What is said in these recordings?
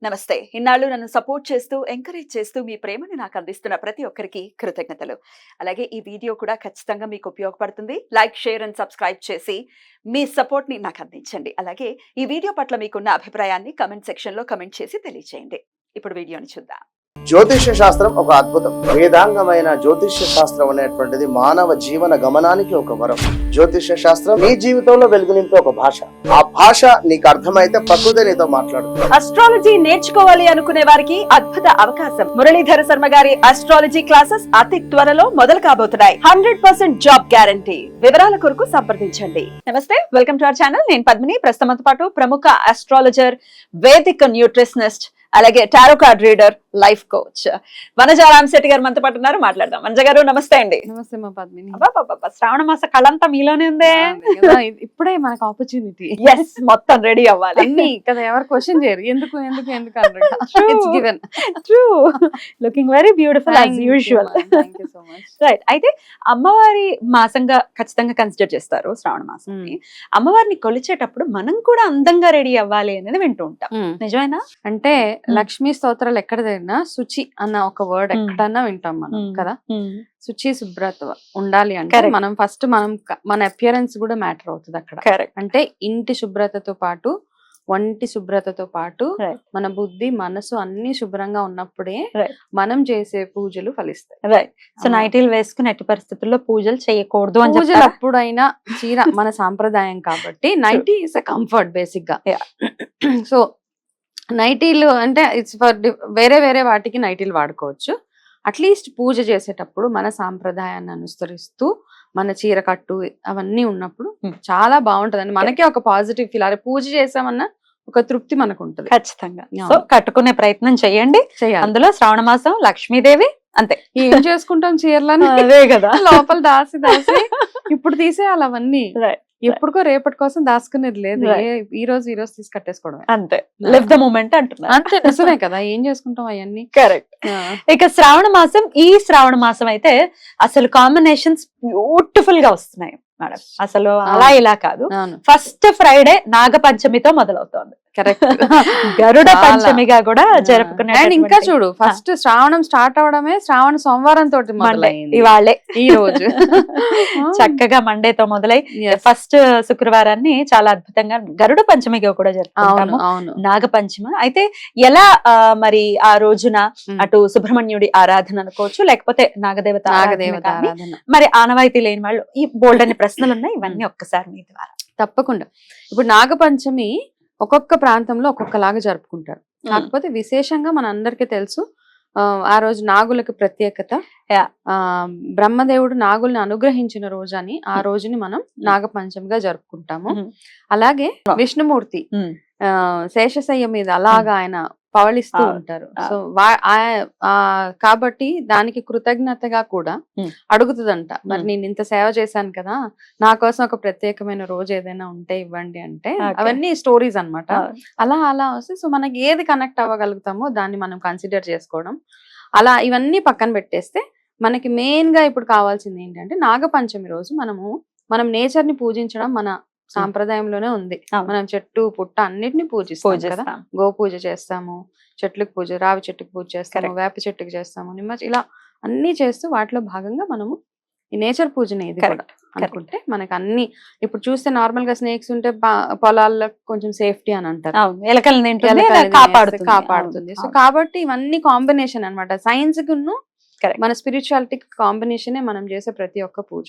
నమస్తే. ఇన్నాళ్ళు నన్ను సపోర్ట్ చేస్తూ, ఎంకరేజ్ చేస్తూ మీ ప్రేమని నాకు అందిస్తున్న ప్రతి ఒక్కరికి కృతజ్ఞతలు. అలాగే ఈ వీడియో కూడా ఖచ్చితంగా మీకు ఉపయోగపడుతుంది. లైక్, షేర్ అండ్ సబ్స్క్రైబ్ చేసి మీ సపోర్ట్‌ని నాకు అందించండి. అలాగే ఈ వీడియో పట్ల మీకున్న అభిప్రాయాన్ని కామెంట్ సెక్షన్‌లో కామెంట్ చేసి తెలియజేయండి. ఇప్పుడు వీడియోని చూద్దాం. జ్యోతిష్య శాస్త్రం ఒక అద్భుతం. వేదాంగమైన జ్యోతిష్య శాస్త్రం అనేటువంటిది మానవ జీవన గమనానికి ఒక వరం. జ్యోతిష్య శాస్త్రం నీ జీవితంలో వెలుగునింపే ఒక భాష. ఆ భాష నీకు అర్థమైతే ప్రకృతి నీతో మాట్లాడుతుంది. అస్ట్రాలజీ నేర్చుకోవాలి అనుకునే వారికి అద్భుత అవకాశం. మురళీధర శర్మ గారి అస్ట్రాలజీ క్లాసెస్ అతి త్వరలో మొదలు కాబోతున్నాయి. 100% జాబ్ గ్యారంటీ. వివరాల కొరకు సంప్రదించండి. నమస్తే, వెల్కమ్ టు అవర్ ఛానల్. నేను పద్మిని. ప్రస్తుతంతో పాటు ప్రముఖ అస్ట్రాలజర్, వేదిక్ న్యూట్రిషనిస్ట్, అలాగే tarot card reader, life coach Vanaja Ramasetti గారు మనతో పాటు ఉన్నారు. మాట్లాడదాం. వనజ గారు నమస్తే అండి. నమస్తే మా పద్మిని. శ్రావణ మాస కళంతా మీలోనే ఉందే. ఇప్పుడే మనకు ఆపర్చునిటీ. ఎస్, మొత్తం రెడీ అవ్వాలి అన్ని కదా. ఎవరు క్వశ్చన్ చేయరు ఎందుకు ఎందుకు ఎందుకు true. Looking very beautiful as usual. Right. అయితే అమ్మవారి మాసంగా ఖచ్చితంగా కన్సిడర్ చేస్తారు శ్రావణ మాసాన్ని. అమ్మవారిని కొలిచేటప్పుడు మనం కూడా అందంగా రెడీ అవ్వాలి అనేది వింటూ ఉంటాం. నిజమేనా? అంటే లక్ష్మీ స్తోత్రాలు ఎక్కడ జరిగినా శుచి అన్న ఒక వర్డ్ ఎక్కడన్నా వింటాం మనం కదా. శుచి, శుభ్రత ఉండాలి అంటే మనం ఫస్ట్ మన అపియరెన్స్ కూడా మ్యాటర్ అవుతుంది అక్కడ. అంటే ఇంటి శుభ్రతతో పాటు, ఒంటి శుభ్రతతో పాటు మన బుద్ధి, మనసు అన్ని శుభ్రంగా ఉన్నప్పుడే మనం చేసే పూజలు ఫలిస్తాయి. రైట్. సో నైటీలు వేసుకుని ఎట్టి పరిస్థితుల్లో పూజలు చేయకూడదు అని పూజలు అప్పుడైనా చీర మన సాంప్రదాయం కాబట్టి nighty is a comfort basic గా. సో నైటీలు అంటే ఇట్స్ ఫర్ వేరే వేరే వాటికి నైటీలు వాడుకోవచ్చు. అట్లీస్ట్ పూజ చేసేటప్పుడు మన సాంప్రదాయాన్ని అనుసరిస్తూ మన చీర కట్టు అవన్నీ ఉన్నప్పుడు చాలా బాగుంటదండి. మనకే ఒక పాజిటివ్ ఫీల్. అరే పూజ చేసామన్నా ఒక తృప్తి మనకు ఉంటుంది. ఖచ్చితంగా. సో కట్టుకునే ప్రయత్నం చేయండి. అందులో శ్రావణ మాసం లక్ష్మీదేవి అంతే. ఏం చేసుకుంటాం చీరలని అదే కదా, లోపల దాసి దాసి ఇప్పుడు తీసేయాలి అవన్నీ. ఎప్పుడుకో రేపటి కోసం దాచుకునేది లేదు. ఈ రోజు తీసి కట్టేసుకోవడం అంతే. లివ్ ద మూమెంట్ అంటున్నారు. అంతే, నిజమే కదా. ఏం చేసుకుంటాం అవన్నీ. కరెక్ట్. ఇక శ్రావణ మాసం, ఈ శ్రావణ మాసం అయితే అసలు కాంబినేషన్స్ బ్యూటిఫుల్ గా వస్తున్నాయి మేడం. అసలు అలా ఇలా కాదు. ఫస్ట్ ఫ్రైడే నాగపంచమితో మొదలవుతోంది. కరెక్ట్. గరుడ పంచమిగా కూడా జరుపుకునే. అండ్ ఇంకా చూడు, ఫస్ట్ శ్రావణం స్టార్ట్ అవడమే శ్రావణ సోమవారం తోటి మొదలైంది. ఇవాళే ఈ రోజు చక్కగా మండేతో మొదలై ఫస్ట్ శుక్రవారాన్ని చాలా అద్భుతంగా గరుడ పంచమిగా కూడా జరుపుకుంటాము. నాగపంచమి అయితే ఎలా మరి ఆ రోజున అటు సుబ్రహ్మణ్యుడి ఆరాధన అనుకోవచ్చు, లేకపోతే నాగదేవత ఆరాధన. మరి ఆనవాయితీ లేని వాళ్ళు ఈ బోల్డ్ అనే ప్రశ్నలు ఉన్నాయి. ఇవన్నీ ఒక్కసారి మీ ద్వారా. తప్పకుండా. ఇప్పుడు నాగపంచమి ఒక్కొక్క ప్రాంతంలో ఒక్కొక్కలాగా జరుపుకుంటారు. కాకపోతే విశేషంగా మన అందరికీ తెలుసు, ఆ రోజు నాగులకు ప్రత్యేకత. బ్రహ్మదేవుడు నాగుల్ని అనుగ్రహించిన రోజు అని ఆ రోజుని మనం నాగపంచమిగా జరుపుకుంటాము. అలాగే విష్ణుమూర్తి శేషశయ్య మీద అలాగా ఆయన పవళిస్తూ ఉంటారు. సో కాబట్టి దానికి కృతజ్ఞతగా కూడా అడుగుతుందంట, మరి నేను ఇంత సేవ చేశాను కదా, నా కోసం ఒక ప్రత్యేకమైన రోజు ఏదైనా ఉంటే ఇవ్వండి అంటే. అవన్నీ స్టోరీస్ అన్నమాట. అలా వస్తే సో మనకి ఏది కనెక్ట్ అవ్వగలుగుతామో దాన్ని మనం కన్సిడర్ చేసుకోవడం. అలా ఇవన్నీ పక్కన పెట్టేస్తే మనకి మెయిన్ గా ఇప్పుడు కావాల్సింది ఏంటంటే నాగపంచమి రోజు మనం నేచర్ ని పూజించడం మన సాంప్రదాయంలోనే ఉంది. మనం చెట్టు పుట్ట అన్నిటిని పూజిస్తాం కదా. గో పూజ చేస్తాము, చెట్లకు పూజ, రావి చెట్టుకు పూజ చేస్తాము, వేప చెట్టుకు చేస్తాము, నిమ్మ, ఇలా అన్ని చేస్తూ వాటిలో భాగంగా మనము ఈ నేచర్ పూజనే ఇది కూడా అనుకుంటే మనకి అన్ని. ఇప్పుడు చూస్తే నార్మల్ గా స్నేక్స్ ఉంటే పొలాల్లో కొంచెం సేఫ్టీ అని అంటారు, కాపాడుతుంది. సో కాబట్టి ఇవన్నీ కాంబినేషన్ అన్నమాట. సైన్స్ కును మన స్పిరిచువాలిటీ కాంబినేషనే మనం చేసే ప్రతి ఒక్క పూజ.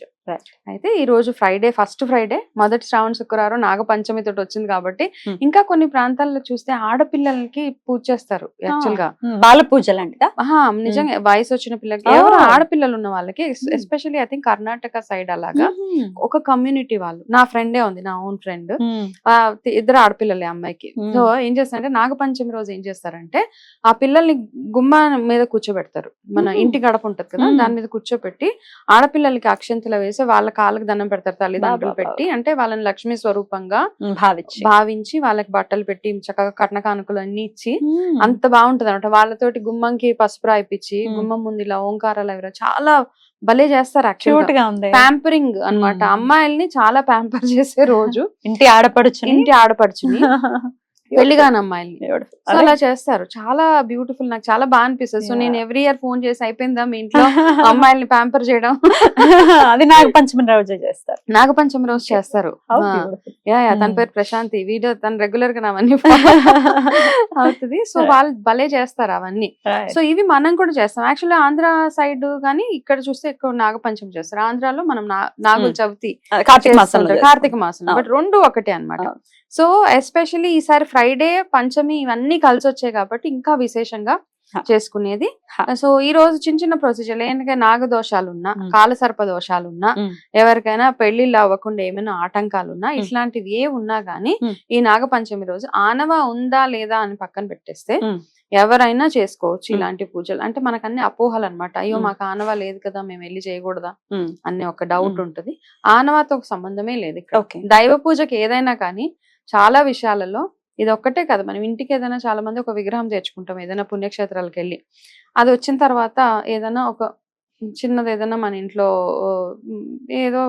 అయితే ఈ రోజు ఫ్రైడే, ఫస్ట్ ఫ్రైడే, మొదటి శ్రావణ శుక్రవారం నాగపంచమి తోటి వచ్చింది కాబట్టి ఇంకా కొన్ని ప్రాంతాల్లో చూస్తే ఆడపిల్లలకి పూజ చేస్తారు. యాక్చువల్ గా బాల పూజ లాంటిదా? నిజంగా వయసు వచ్చిన పిల్లలకి, ఎవరు ఆడపిల్లలు ఉన్న వాళ్ళకి, especially I think Karnataka side అలాగా ఒక కమ్యూనిటీ వాళ్ళు. నా ఫ్రెండే ఉంది, నా ఓన్ ఫ్రెండ్, ఇద్దరు ఆడపిల్లలే అమ్మాయికి. సో ఏం చేస్తారంటే నాగపంచమి రోజు ఏం చేస్తారంటే ఆ పిల్లల్ని గుమ్మ మీద కూర్చోబెడతారు. మన ఇంటి గడప ఉంటది కదా, దాని మీద కూర్చోపెట్టి ఆడపిల్లలకి అక్షంతలు వేసి వాళ్ళ కాళ్ళకి దండం పెడతారు, తల్లిదండ్రులు పెట్టి. అంటే వాళ్ళని లక్ష్మీ స్వరూపంగా భావించి వాళ్ళకి బట్టలు పెట్టి చక్కగా కట్న కానుకలు అన్ని ఇచ్చి అంత బాగుంటది అనమాట. వాళ్ళతోటి గుమ్మంకి పసుపు రాయిపించి గుమ్మం ముందు ఇలా ఓంకారాలు అవి చాలా భలే చేస్తారు. ప్యాంపరింగ్ అన్నమాట. అమ్మాయిల్ని చాలా ప్యాంపర్ చేసే రోజు ఇంటి ఆడపడుచుని పెళ్లిగాని అమ్మాయిల్ని. సో అలా చేస్తారు, చాలా బ్యూటిఫుల్, నాకు చాలా బాగా అనిపిస్తుంది. సో నేను ఎవ్రీ ఇయర్ ఫోన్ చేసి అయిపోయిందా మీ ఇంట్లో అమ్మాయిల్ని ప్యాంపర్ చేయడం, అది నాగపంచమి రోజు చేస్తారు. నాగపంచమి రోజు చేస్తారు. తన పేరు ప్రశాంతి, వీడియో తను రెగ్యులర్ గా అవన్నీ అవుతుంది. సో వాళ్ళు భలే చేస్తారు అవన్నీ. సో ఇవి మనం కూడా చేస్తాం. యాక్చువల్లీ ఆంధ్ర సైడ్ కానీ ఇక్కడ చూస్తే ఎక్కువ నాగపంచమి చేస్తారు. ఆంధ్రాలో మనం నాగుల చవితి కార్తీక మాసంలో, బట్ రెండు ఒకటే అన్నమాట. సో ఎస్పెషల్లీ ఈసారి ఫ్రైడే పంచమి ఇవన్నీ కలిసి వచ్చాయి కాబట్టి ఇంకా విశేషంగా చేసుకునేది. సో ఈ రోజు చిన్న చిన్న ప్రొసీజర్ ఏంటంటే నాగదోషాలు ఉన్నా, కాలసర్ప దోషాలు ఉన్నా, ఎవరికైనా పెళ్లిళ్ళు అవ్వకుండా ఏమైనా ఆటంకాలు ఉన్నా, ఇట్లాంటివి ఏ ఉన్నా గానీ ఈ నాగపంచమి రోజు ఆనవ ఉందా లేదా అని పక్కన పెట్టేస్తే ఎవరైనా చేసుకోవచ్చు ఇలాంటి పూజలు. అంటే మనకు అన్ని అపోహలు అనమాట. అయ్యో మాకు ఆనవ లేదు కదా, మేము వెళ్ళి చేయకూడదా అనే ఒక డౌట్ ఉంటది. ఆనవాతో ఒక సంబంధమే లేదు ఇక్కడ. దైవ పూజకి ఏదైనా కానీ చాలా విషయాలలో ఇది ఒక్కటే కదా, మనం ఇంటికి ఏదైనా చాలా మంది ఒక విగ్రహం తెచ్చుకుంటాం ఏదైనా పుణ్యక్షేత్రాలకు వెళ్ళి. అది వచ్చిన తర్వాత ఏదైనా ఒక చిన్నది ఏదైనా మన ఇంట్లో ఏదో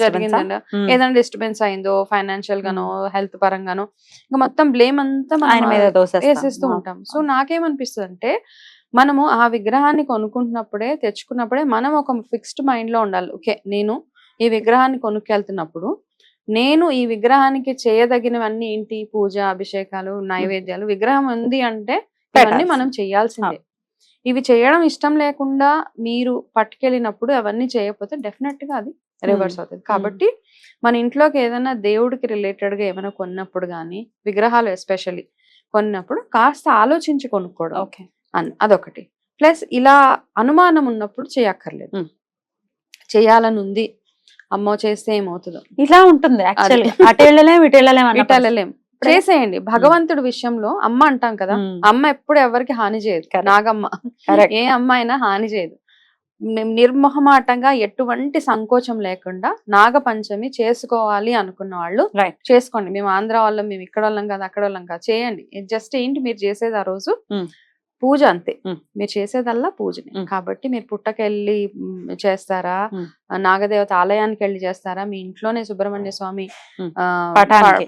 జరిగిందండి, ఏదైనా డిస్టర్బెన్స్ అయిందో ఫైనాన్షియల్ గానో హెల్త్ పరంగానో, ఇంకా మొత్తం బ్లేమ్ అంతా మనం వేసేస్తూ ఉంటాం. సో నాకేమనిపిస్తుంది అంటే మనము ఆ విగ్రహాన్ని కొనుక్కుంటున్నప్పుడే తెచ్చుకున్నప్పుడే మనం ఒక ఫిక్స్డ్ మైండ్ లో ఉండాలి. ఓకే, నేను ఈ విగ్రహాన్ని కొనుక్కెళ్తున్నప్పుడు నేను ఈ విగ్రహానికి చేయదగినవన్నీ ఏంటి, పూజ, అభిషేకాలు, నైవేద్యాలు. విగ్రహం ఉంది అంటే ఇవన్నీ మనం చేయాల్సిందే. ఇవి చేయడం ఇష్టం లేకుండా మీరు పట్టుకెళ్ళినప్పుడు అవన్నీ చేయకపోతే డెఫినెట్ గా అది రివర్స్ అవుతుంది. కాబట్టి మన ఇంట్లోకి ఏదైనా దేవుడికి రిలేటెడ్ గా ఏమైనా కొన్నప్పుడు గానీ, విగ్రహాలు ఎస్పెషల్లీ కొన్నప్పుడు కాస్త ఆలోచించి కొనుక్కోవడం అదొకటి. ప్లస్ ఇలా అనుమానం ఉన్నప్పుడు చేయక్కర్లేదు. చేయాలని ఉంది, అమ్మో చేస్తే ఏమవుతుందో ఇలా ఉంటుంది. ఇటెళ్ళలేం చేసేయండి. భగవంతుడి విషయంలో అమ్మ అంటాం కదా, అమ్మ ఎప్పుడు ఎవరికి హాని చేయదు. నాగమ్మ ఏ అమ్మ అయినా హాని చేయదు. నిర్మోహమాటంగా ఎటువంటి సంకోచం లేకుండా నాగపంచమి చేసుకోవాలి అనుకున్న వాళ్ళు చేసుకోండి. మేము ఆంధ్ర వాళ్ళం, మేము ఇక్కడ వాళ్ళం కాదు, అక్కడ వాళ్ళం కాదు, చేయండి. జస్ట్ ఏంటి మీరు చేసేది ఆ రోజు పూజ అంతే. మీరు చేసేదల్లా పూజనే. కాబట్టి మీరు పుట్టకెళ్ళి చేస్తారా, నాగదేవత ఆలయానికి వెళ్ళి చేస్తారా, మీ ఇంట్లోనే సుబ్రహ్మణ్య స్వామి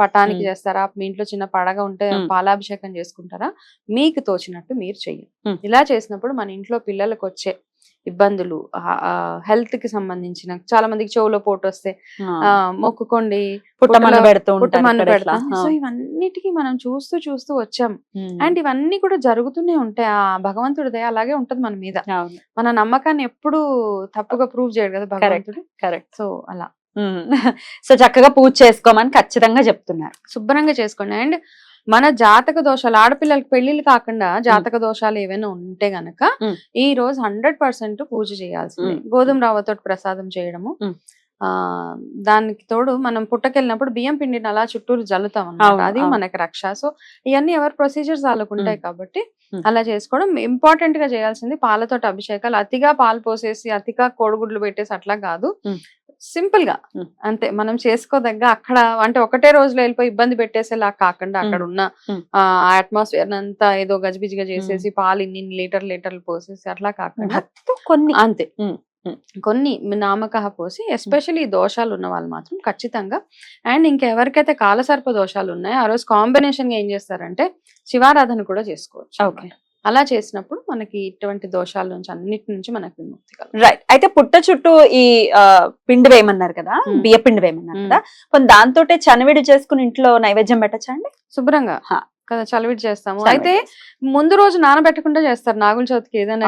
పటానికి చేస్తారా, మీ ఇంట్లో చిన్న పడగ ఉంటే పాలాభిషేకం చేసుకుంటారా, మీకు తోచినట్టు మీరు చెయ్యండి. ఇలా చేసినప్పుడు మన ఇంట్లో పిల్లలకు వచ్చే ఇబ్బందులు, హెల్త్ కి సంబంధించిన, చాలా మందికి చెవులో పోటు వస్తే మొక్కుకోండి, పుట్టమని పెడతాం. సో ఇవన్నిటికీ మనం చూస్తూ వచ్చాం. అండ్ ఇవన్నీ కూడా జరుగుతూనే ఉంటాయి. ఆ భగవంతుడి దయ అలాగే ఉంటది మన మీద. మన నమ్మకాన్ని ఎప్పుడు తప్పుగా ప్రూవ్ చేయడు కదా భగవంతుడు. కరెక్ట్. సో అలా సో చక్కగా పూజ చేసుకోమని ఖచ్చితంగా చెప్తున్నారు. శుభ్రంగా చేసుకోండి. అండ్ మన జాతక దోషాలు, ఆడపిల్లలకి పెళ్లిళ్ళు కాకుండా జాతక దోషాలు ఏవైనా ఉంటే గనక ఈ రోజు 100% పూజ చేయాల్సిందే. గోధుమ రవ్వతో ప్రసాదం చేయడము, దానికి తోడు మనం పుట్టకెళ్ళినప్పుడు బియ్యం పిండిని అలా చుట్టూరు జల్లుతాం అన్నమాట, అది మనకి రక్ష. సో ఇవన్నీ ఎవరి ప్రొసీజర్స్ వాళ్ళకు ఉంటాయి కాబట్టి అలా చేసుకోవడం. ఇంపార్టెంట్ గా చేయాల్సింది పాలతోటి అభిషేకాలు. అతిగా పాలు పోసేసి అతిగా కోడిగుడ్లు పెట్టేసి అట్లా కాదు, సింపుల్ గా అంతే. మనం చేసుకోదగ్గ అక్కడ అంటే ఒకటే రోజులో వెళ్ళిపోయి ఇబ్బంది పెట్టేసేలా కాకుండా అక్కడ ఉన్న ఆ అట్మాస్ఫియర్ అంతా ఏదో గజిబిజిగా చేసేసి పాలు ఇన్ని లీటర్లు పోసేసి అట్లా కాకుండా కొన్ని అంతే కొన్ని నామకహ పోసి, ఎస్పెషల్లీ దోషాలు ఉన్న వాళ్ళు మాత్రం ఖచ్చితంగా. అండ్ ఇంకెవరికైతే కాలసర్ప దోషాలు ఉన్నాయో ఆ రోజు కాంబినేషన్ గా ఏం చేస్తారంటే శివారాధన కూడా చేసుకోవచ్చు. ఓకే, అలా చేసినప్పుడు మనకి ఇటువంటి దోషాల నుంచి అన్నిటి నుంచి మనకి విముక్తి కలుగుతుంది. రైట్. అయితే పుట్ట చుట్టూ ఈ పిండి వేయమన్నారు కదా, బియ్య పిండి వేయమన్నారు కదా, కొన్ని దాంతో చనివిడి చేసుకుని ఇంట్లో నైవేద్యం పెట్టచ్చా అండి? శుభ్రంగా కదా చలివిడి చేస్తాము. అయితే ముందు రోజు నానబెట్టకుండా చేస్తారు నాగుల చవితికి ఏదైనా.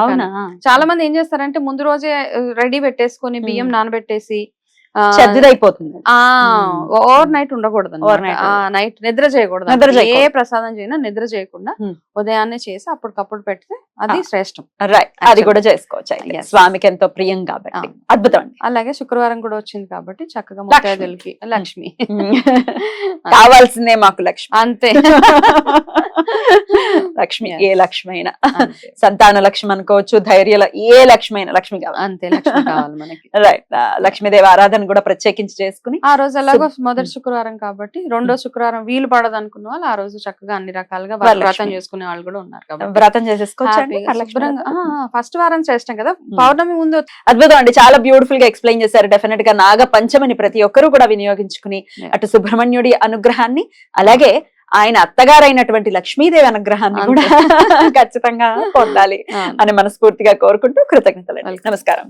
చాలా మంది ఏం చేస్తారంటే ముందు రోజే రెడీ పెట్టేసుకొని బియ్యం నానబెట్టేసి చెద్దైపోతుంది. ఓవర్ నైట్ ఉండకూడదు, నైట్ నిద్ర చేయకూడదు. ఏ ప్రసాదం చేయనా నిద్ర చేయకుండా ఉదయాన్నే చేసి అప్పటికప్పుడు పెడితే అది శ్రేష్టం. అది కూడా చేసుకోవచ్చు, స్వామికి ఎంతో ప్రియం కాబట్టి. అద్భుతం. అలాగే శుక్రవారం కూడా వచ్చింది కాబట్టి చక్కగా ముత్తైదులకి లక్ష్మి కావాల్సిందే మాకు లక్ష్మి, అంతే. లక్ష్మి ఏ లక్ష్మి అయినా, సంతాన లక్ష్మి అనుకోవచ్చు, ధైర్య ఏ లక్ష్మి అయినా లక్ష్మి కావాలి, అంతే. లక్ష్మి కావాలి మనకి. రైట్. లక్ష్మీదేవి ఆరాధన కూడా ప్రత్యేకించి చేసుకుని ఆ రోజు ఎలాగో మొదటి శుక్రవారం కాబట్టి రెండో శుక్రవారం వీలు పడదు అనుకున్న వాళ్ళు ఆ రోజు చక్కగా అన్ని రకాలుగా వ్రతం చేసుకునే వాళ్ళు కూడా ఉన్నారు కాబట్టి వ్రతం చేసేసుకోవచ్చు. ఫస్ట్ వారం చేస్తాం కదా పౌర్ణమి ముందు. అద్భుతం అండి, చాలా బ్యూటిఫుల్ గా ఎక్స్ప్లెయిన్ చేశారు. డెఫినెట్ గా నాగ పంచమిని ప్రతి ఒక్కరూ కూడా వినియోగించుకుని అటు సుబ్రహ్మణ్యుడి అనుగ్రహాన్ని అలాగే ఆయన అత్తగారైనటువంటి లక్ష్మీదేవి అనుగ్రహాన్ని కూడా ఖచ్చితంగా పొందాలి అని మనస్ఫూర్తిగా కోరుకుంటూ కృతజ్ఞతలు. నమస్కారం.